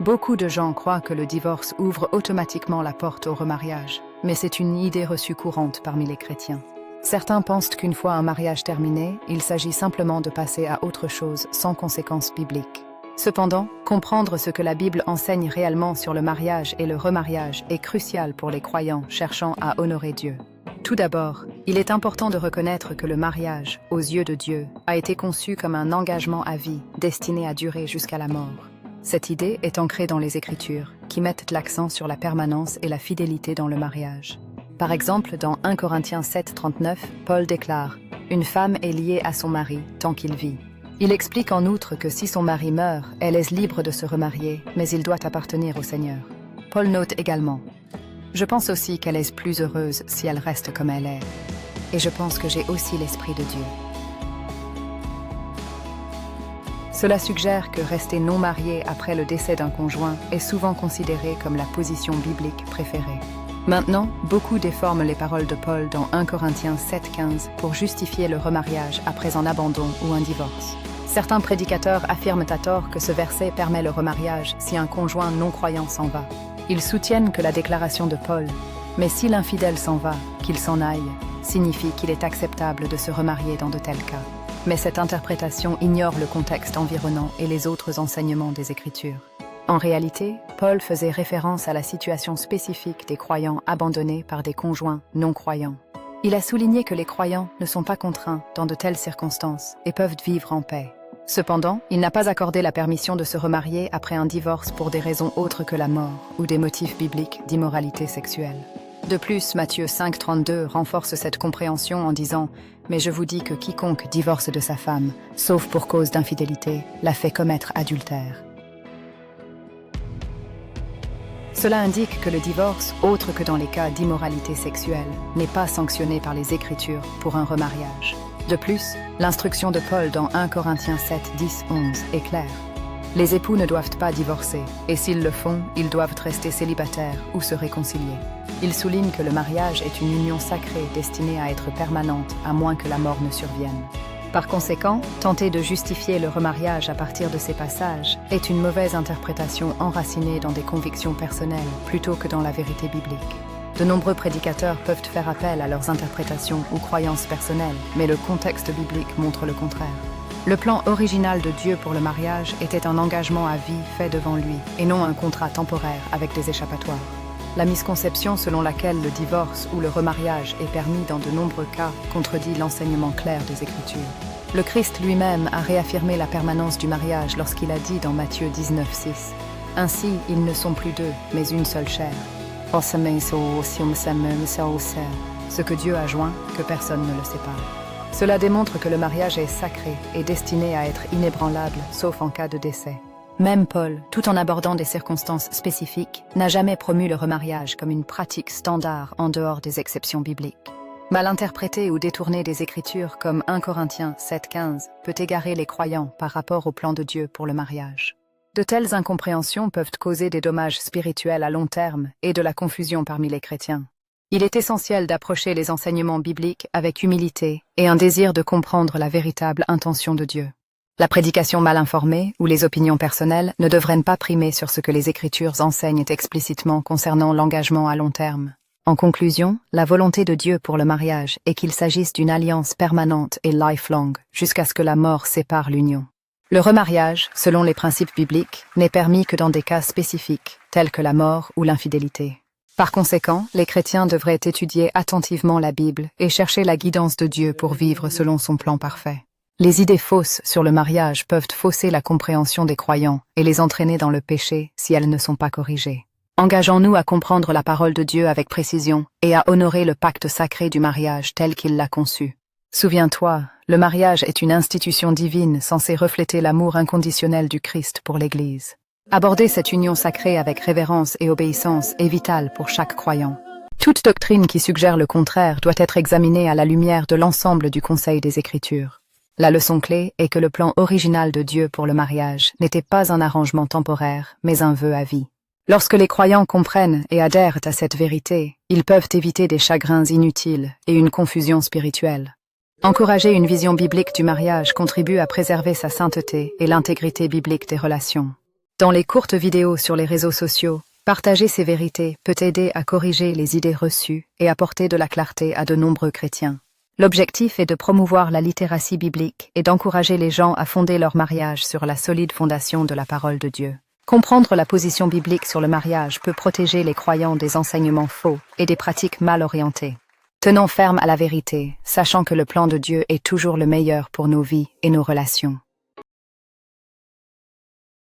Beaucoup de gens croient que le divorce ouvre automatiquement la porte au remariage, mais c'est une idée reçue courante parmi les chrétiens. Certains pensent qu'une fois un mariage terminé, il s'agit simplement de passer à autre chose sans conséquences bibliques. Cependant, comprendre ce que la Bible enseigne réellement sur le mariage et le remariage est crucial pour les croyants cherchant à honorer Dieu. Tout d'abord, il est important de reconnaître que le mariage, aux yeux de Dieu, a été conçu comme un engagement à vie, destiné à durer jusqu'à la mort. Cette idée est ancrée dans les Écritures, qui mettent l'accent sur la permanence et la fidélité dans le mariage. Par exemple, dans 1 Corinthiens 7:39, Paul déclare « Une femme est liée à son mari tant qu'il vit ». Il explique en outre que si son mari meurt, elle est libre de se remarier, mais il doit appartenir au Seigneur. Paul note également « Je pense aussi qu'elle est plus heureuse si elle reste comme elle est. Et je pense que j'ai aussi l'Esprit de Dieu. » Cela suggère que rester non marié après le décès d'un conjoint est souvent considéré comme la position biblique préférée. Maintenant, beaucoup déforment les paroles de Paul dans 1 Corinthiens 7:15 pour justifier le remariage après un abandon ou un divorce. Certains prédicateurs affirment à tort que ce verset permet le remariage si un conjoint non-croyant s'en va. Ils soutiennent que la déclaration de Paul « Mais si l'infidèle s'en va, qu'il s'en aille » signifie qu'il est acceptable de se remarier dans de tels cas. Mais cette interprétation ignore le contexte environnant et les autres enseignements des Écritures. En réalité, Paul faisait référence à la situation spécifique des croyants abandonnés par des conjoints non-croyants. Il a souligné que les croyants ne sont pas contraints dans de telles circonstances et peuvent vivre en paix. Cependant, il n'a pas accordé la permission de se remarier après un divorce pour des raisons autres que la mort ou des motifs bibliques d'immoralité sexuelle. De plus, Matthieu 5:32 renforce cette compréhension en disant « Mais je vous dis que quiconque divorce de sa femme, sauf pour cause d'infidélité, l'a fait commettre adultère. » Cela indique que le divorce, autre que dans les cas d'immoralité sexuelle, n'est pas sanctionné par les Écritures pour un remariage. De plus, l'instruction de Paul dans 1 Corinthiens 7:10-11 est claire. Les époux ne doivent pas divorcer, et s'ils le font, ils doivent rester célibataires ou se réconcilier. Il souligne que le mariage est une union sacrée destinée à être permanente, à moins que la mort ne survienne. Par conséquent, tenter de justifier le remariage à partir de ces passages est une mauvaise interprétation enracinée dans des convictions personnelles plutôt que dans la vérité biblique. De nombreux prédicateurs peuvent faire appel à leurs interprétations ou croyances personnelles, mais le contexte biblique montre le contraire. Le plan original de Dieu pour le mariage était un engagement à vie fait devant lui, et non un contrat temporaire avec des échappatoires. La misconception selon laquelle le divorce ou le remariage est permis dans de nombreux cas contredit l'enseignement clair des Écritures. Le Christ lui-même a réaffirmé la permanence du mariage lorsqu'il a dit dans Matthieu 19:6 « Ainsi, ils ne sont plus deux, mais une seule chair. » Ce que Dieu a joint, que personne ne le sépare. Cela démontre que le mariage est sacré et destiné à être inébranlable, sauf en cas de décès. Même Paul, tout en abordant des circonstances spécifiques, n'a jamais promu le remariage comme une pratique standard en dehors des exceptions bibliques. Mal interpréter ou détourner des Écritures comme 1 Corinthiens 7:15 peut égarer les croyants par rapport au plan de Dieu pour le mariage. De telles incompréhensions peuvent causer des dommages spirituels à long terme et de la confusion parmi les chrétiens. Il est essentiel d'approcher les enseignements bibliques avec humilité et un désir de comprendre la véritable intention de Dieu. La prédication mal informée ou les opinions personnelles ne devraient pas primer sur ce que les Écritures enseignent explicitement concernant l'engagement à long terme. En conclusion, la volonté de Dieu pour le mariage est qu'il s'agisse d'une alliance permanente et lifelong, jusqu'à ce que la mort sépare l'union. Le remariage, selon les principes bibliques, n'est permis que dans des cas spécifiques, tels que la mort ou l'infidélité. Par conséquent, les chrétiens devraient étudier attentivement la Bible et chercher la guidance de Dieu pour vivre selon son plan parfait. Les idées fausses sur le mariage peuvent fausser la compréhension des croyants et les entraîner dans le péché si elles ne sont pas corrigées. Engageons-nous à comprendre la parole de Dieu avec précision et à honorer le pacte sacré du mariage tel qu'il l'a conçu. Souviens-toi, le mariage est une institution divine censée refléter l'amour inconditionnel du Christ pour l'Église. Aborder cette union sacrée avec révérence et obéissance est vital pour chaque croyant. Toute doctrine qui suggère le contraire doit être examinée à la lumière de l'ensemble du conseil des Écritures. La leçon clé est que le plan original de Dieu pour le mariage n'était pas un arrangement temporaire, mais un vœu à vie. Lorsque les croyants comprennent et adhèrent à cette vérité, ils peuvent éviter des chagrins inutiles et une confusion spirituelle. Encourager une vision biblique du mariage contribue à préserver sa sainteté et l'intégrité biblique des relations. Dans les courtes vidéos sur les réseaux sociaux, partager ces vérités peut aider à corriger les idées reçues et apporter de la clarté à de nombreux chrétiens. L'objectif est de promouvoir la littératie biblique et d'encourager les gens à fonder leur mariage sur la solide fondation de la parole de Dieu. Comprendre la position biblique sur le mariage peut protéger les croyants des enseignements faux et des pratiques mal orientées. Tenons ferme à la vérité, sachant que le plan de Dieu est toujours le meilleur pour nos vies et nos relations.